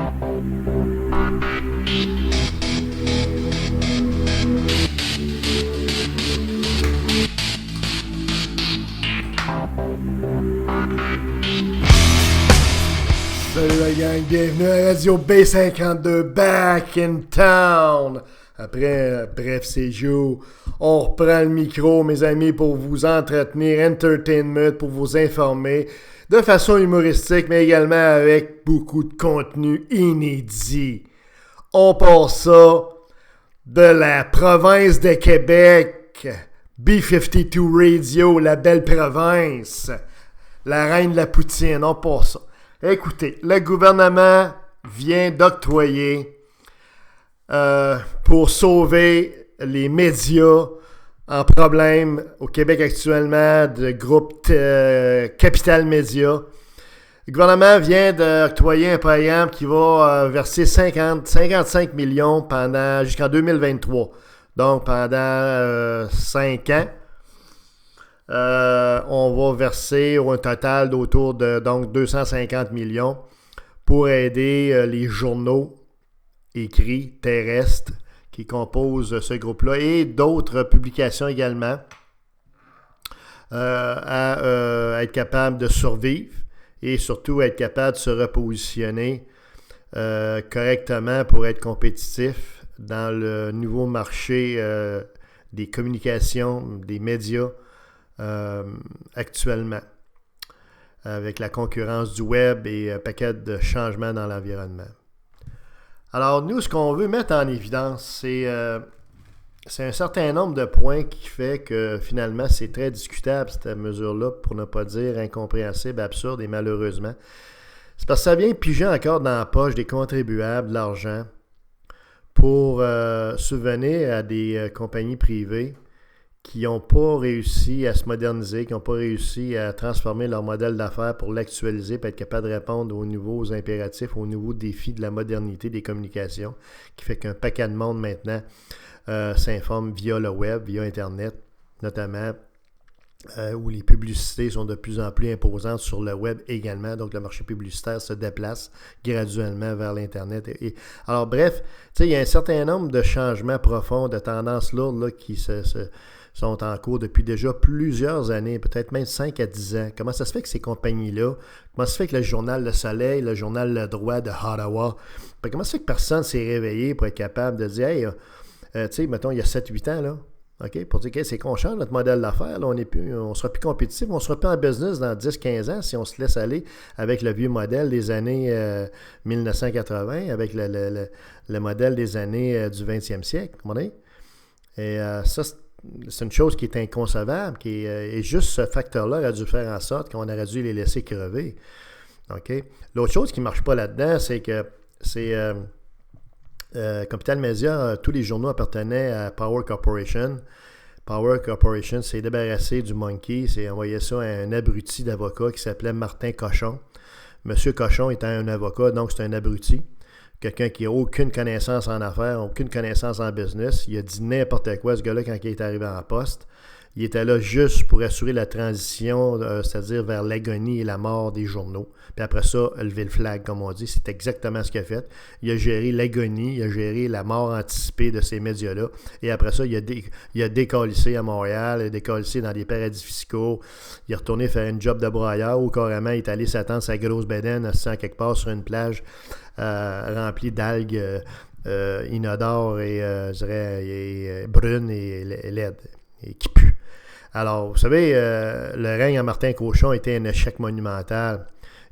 Salut la gang, bienvenue à Radio B52, back in town. Après bref séjour, on reprend le micro, mes amis, pour vous entretenir, entertainment, pour vous informer de façon humoristique, mais également avec beaucoup de contenu inédit. On passe ça de la province de Québec, B52 Radio, la belle province, la reine de la poutine, on passe ça. Écoutez, le gouvernement vient d'octroyer pour sauver les médias en problème au Québec actuellement de groupe Capital Média. Le gouvernement vient d'octroyer un programme qui va verser 55 millions jusqu'en 2023. Donc pendant 5 ans. On va verser un total d'autour de 250 millions pour aider les journaux écrits terrestres qui composent ce groupe-là et d'autres publications également à être capable de survivre et surtout être capable de se repositionner correctement pour être compétitif dans le nouveau marché des communications, des médias actuellement, avec la concurrence du web et un paquet de changements dans l'environnement. Alors, nous, ce qu'on veut mettre en évidence, c'est un certain nombre de points qui fait que, finalement, c'est très discutable, cette mesure-là, pour ne pas dire incompréhensible, absurde et malheureusement. C'est parce que ça vient piger encore dans la poche des contribuables de l'argent pour subvenir à des compagnies privées qui n'ont pas réussi à se moderniser, qui n'ont pas réussi à transformer leur modèle d'affaires pour l'actualiser, pour être capable de répondre aux nouveaux impératifs, aux nouveaux défis de la modernité des communications, qui fait qu'un paquet de monde maintenant s'informe via le web, via Internet, notamment, où les publicités sont de plus en plus imposantes sur le web également. Donc, le marché publicitaire se déplace graduellement vers l'Internet. Alors, bref, il y a un certain nombre de changements profonds, de tendances lourdes là, qui sont en cours depuis déjà plusieurs années, peut-être même 5 à 10 ans. Comment ça se fait que ces compagnies-là, comment ça se fait que le journal Le Soleil, le journal Le Droit de Ottawa, comment ça se fait que personne s'est réveillé pour être capable de dire, hey, tu sais, mettons, il y a 7-8 ans, là, OK, pour dire que c'est qu'on change notre modèle d'affaires, là, on ne sera plus compétitif, on ne sera plus en business dans 10-15 ans si on se laisse aller avec le vieux modèle des années 1980, avec le modèle des années du 20e siècle, vous comprenez? Et ça, c'est une chose qui est inconcevable, et juste ce facteur-là aurait dû faire en sorte qu'on aurait dû les laisser crever. OK? L'autre chose qui ne marche pas là-dedans, c'est que Capital Média, tous les journaux appartenaient à Power Corporation. Power Corporation s'est débarrassé du monkey, s'est envoyé ça à un abruti d'avocat qui s'appelait Martin Cochon. Monsieur Cochon étant un avocat, donc c'est un abruti. Quelqu'un qui n'a aucune connaissance en affaires, aucune connaissance en business. Il a dit n'importe quoi, ce gars-là, quand il est arrivé en poste. Il était là juste pour assurer la transition, c'est-à-dire vers l'agonie et la mort des journaux. Puis après ça, lever le flag, comme on dit. C'est exactement ce qu'il a fait. Il a géré l'agonie, il a géré la mort anticipée de ces médias-là. Et après ça, il a décalissé à Montréal, il a décalissé dans des paradis fiscaux. Il est retourné faire une job de broyeur ou carrément il est allé s'attendre sa grosse bedaine assis quelque part sur une plage remplie d'algues inodores et, je dirais, et brunes et laides, et qui puent. Alors, vous savez, le règne à Martin Cochon était un échec monumental.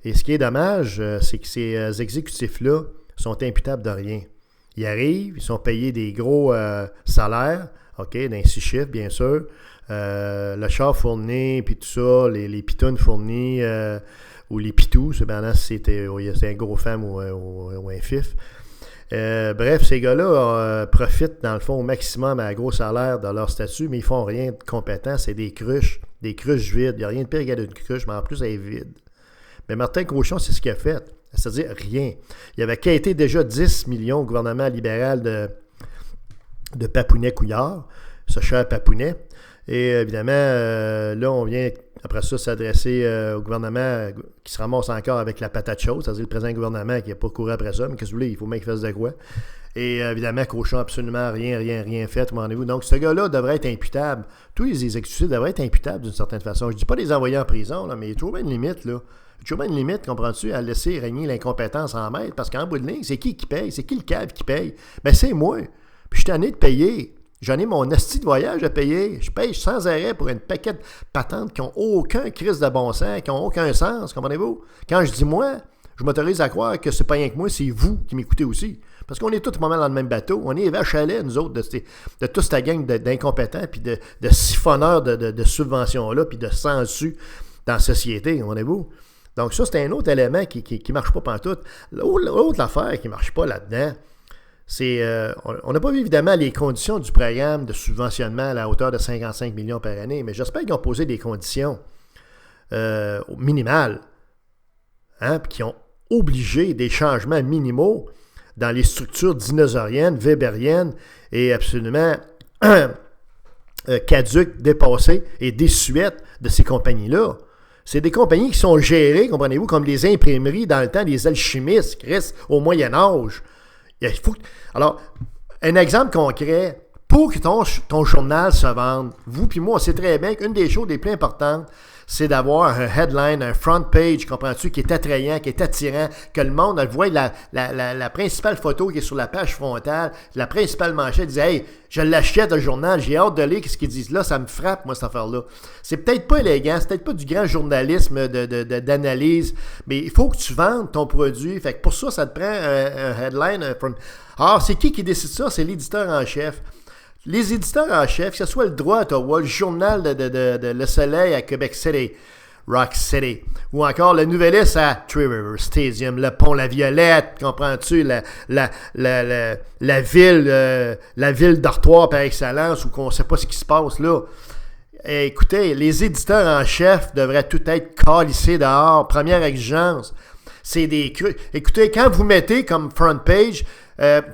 Et ce qui est dommage, c'est que ces exécutifs-là sont imputables de rien. Ils arrivent, ils sont payés des gros salaires, OK, d'un 6 chiffres, bien sûr. Le char fourni, puis tout ça, les pitounes fournies, ou les pitous, cependant, si c'est un gros femme ou un fif. Bref, ces gars-là profitent, dans le fond, au maximum à gros salaire de leur statut, mais ils font rien de compétent. C'est des cruches vides. Il n'y a rien de pire qu'une cruche, mais en plus, elle est vide. Mais Martin Cochon, c'est ce qu'il a fait. C'est-à-dire rien. Il avait quitté déjà 10 millions au gouvernement libéral de Papounet-Couillard, ce cher Papounet. Et évidemment, là, on vient Après ça, s'adresser au gouvernement qui se ramasse encore avec la patate chaude, c'est-à-dire le présent gouvernement qui n'a pas couru après ça, mais qu'est-ce que vous voulez, il faut bien qu'il fasse de quoi. Et évidemment, Cochon absolument rien fait, demandez-vous. Donc, ce gars-là devrait être imputable. Tous les exécutifs devraient être imputables d'une certaine façon. Je ne dis pas les envoyer en prison, là, mais il y a toujours bien une limite, là. Il y a toujours bien une limite, comprends-tu, à laisser régner l'incompétence en maître, parce qu'en bout de ligne, c'est qui paye? C'est qui le cave qui paye? Ben, c'est moi. Puis je suis tanné de payer. J'en ai mon asti de voyage à payer. Je paye sans arrêt pour une paquet de patentes qui n'ont aucun crise de bon sens, qui n'ont aucun sens, comprenez-vous? Quand je dis moi, je m'autorise à croire que c'est pas rien que moi, c'est vous qui m'écoutez aussi. Parce qu'on est tous moment dans le même bateau. On est vaches à lait, nous autres, de toute cette gang d'incompétents, puis de siphonneurs de subventions-là, puis de sensu dans la société, comprenez-vous? Donc ça, c'est un autre élément qui ne marche pas pantoute. L'autre affaire qui ne marche pas là-dedans, c'est, on n'a pas vu évidemment les conditions du programme de subventionnement à la hauteur de 55 millions par année, mais j'espère qu'ils ont posé des conditions minimales, hein, puis qui ont obligé des changements minimaux dans les structures dinosauriennes, weberiennes et absolument caduques, dépassées et désuètes de ces compagnies-là. C'est des compagnies qui sont gérées, comprenez-vous, comme les imprimeries dans le temps des alchimistes, Chris, au Moyen Âge. Alors, un exemple concret, pour que ton journal se vende, vous puis moi, on sait très bien qu'une des choses les plus importantes, c'est d'avoir un headline, un front page, comprends-tu, qui est attrayant, qui est attirant, que le monde voit la principale photo qui est sur la page frontale, la principale manchette, dit « Hey, je l'achète le journal, j'ai hâte de lire ce qu'ils disent là, ça me frappe, moi, cette affaire-là. » C'est peut-être pas élégant, c'est peut-être pas du grand journalisme d'analyse, mais il faut que tu vendes ton produit. Fait que pour ça, ça te prend un headline, un front. Alors, c'est qui décide ça? C'est l'éditeur en chef. Les éditeurs en chef, que ce soit le Droit à Ottawa, le Journal de Le Soleil à Québec City, Rock City, ou encore le Nouvelliste à Three Rivers Stadium, le Pont La Violette, comprends-tu, la ville dortoir par excellence, où on ne sait pas ce qui se passe là. Et écoutez, les éditeurs en chef devraient tout être calissés dehors. Première exigence, c'est des crues. Écoutez, quand vous mettez comme front page,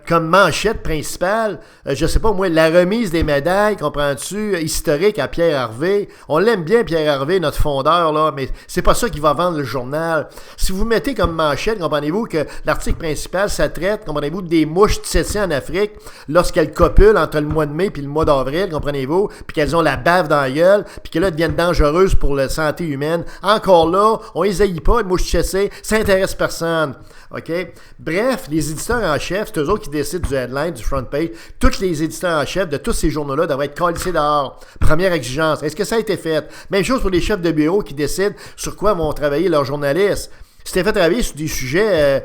comme manchette principale, je sais pas moi, la remise des médailles, comprends-tu, historique à Pierre Harvey. On l'aime bien, Pierre Harvey, notre fondeur, là, mais c'est pas ça qui va vendre le journal. Si vous mettez comme manchette, comprenez-vous que l'article principal, ça traite, comprenez-vous, des mouches tsetse en Afrique lorsqu'elles copulent entre le mois de mai puis le mois d'avril, comprenez-vous, puis qu'elles ont la bave dans la gueule, puis que là, elles deviennent dangereuses pour la santé humaine. Encore là, on les haït pas, les mouches tsetse, ça intéresse personne. OK? Bref, les éditeurs en chef, c'est eux autres qui décident du headline, du front page. Tous les éditeurs en chef de tous ces journaux-là devraient être calissés dehors. Première exigence. Est-ce que ça a été fait? Même chose pour les chefs de bureau qui décident sur quoi vont travailler leurs journalistes. Si tu fait travailler sur des sujets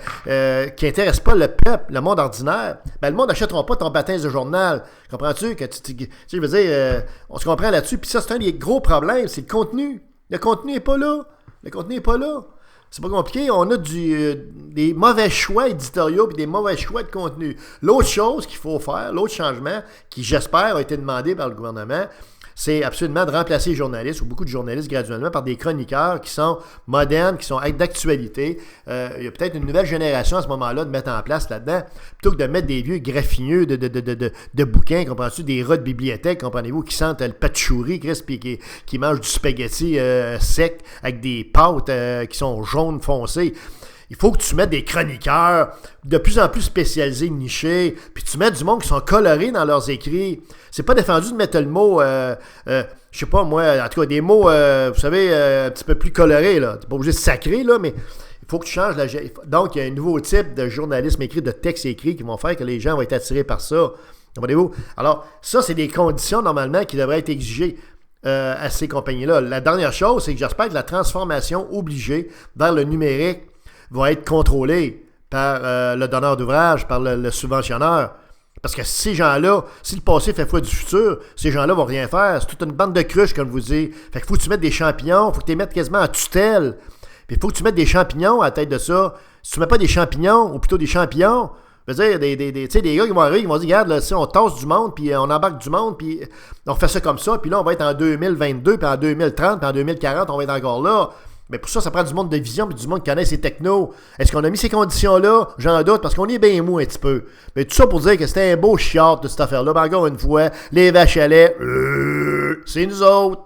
qui n'intéressent pas le peuple, le monde ordinaire, ben le monde n'achètera pas ton baptême de journal. Comprends-tu? Que je veux dire, on se comprend là-dessus. Puis ça, c'est un des gros problèmes, c'est le contenu. Le contenu n'est pas là. Le contenu n'est pas là. C'est pas compliqué, on a des mauvais choix éditoriaux et des mauvais choix de contenu. L'autre chose qu'il faut faire, l'autre changement, qui j'espère a été demandé par le gouvernement, c'est absolument de remplacer les journalistes, ou beaucoup de journalistes graduellement, par des chroniqueurs qui sont modernes, qui sont d'actualité. Il y a peut-être une nouvelle génération à ce moment-là de mettre en place là-dedans, plutôt que de mettre des vieux graffineux de bouquins, comprends-tu, des rats de bibliothèque, comprenez-vous, qui sentent le patchouri, Chris, qui mangent du spaghetti sec avec des pâtes qui sont jaunes foncées. Il faut que tu mettes des chroniqueurs de plus en plus spécialisés, nichés, puis tu mettes du monde qui sont colorés dans leurs écrits. C'est pas défendu de mettre le mot, je sais pas moi, en tout cas des mots, vous savez, un petit peu plus colorés, là. T'es pas obligé de sacrer, là, mais il faut que tu changes. Donc, il y a un nouveau type de journalisme écrit, de texte écrit qui vont faire que les gens vont être attirés par ça. Comprenez-vous? Alors, ça, c'est des conditions, normalement, qui devraient être exigées à ces compagnies-là. La dernière chose, c'est que j'espère que la transformation obligée vers le numérique va être contrôlé par le donneur d'ouvrage, par le subventionneur. Parce que ces gens-là, si le passé fait foi du futur, ces gens-là vont rien faire. C'est toute une bande de cruches, comme je vous dis. Fait qu'il faut que tu mettes des champignons, il faut que tu les mettes quasiment en tutelle. Puis il faut que tu mettes des champignons à la tête de ça. Si tu ne mets pas des champignons, ou plutôt des champignons, je veux dire, des gars qui vont arriver, qui vont dire, regarde, là, on tasse du monde, puis on embarque du monde, puis on fait ça comme ça, puis là, on va être en 2022, puis en 2030, puis en 2040, on va être encore là. Mais pour ça, ça prend du monde de vision et du monde qui connaît ces technos. Est-ce qu'on a mis ces conditions-là? J'en doute, parce qu'on est bien mou un petit peu. Mais tout ça pour dire que c'était un beau chiot de cette affaire-là. Ben encore une fois, les vaches à lait, c'est nous autres.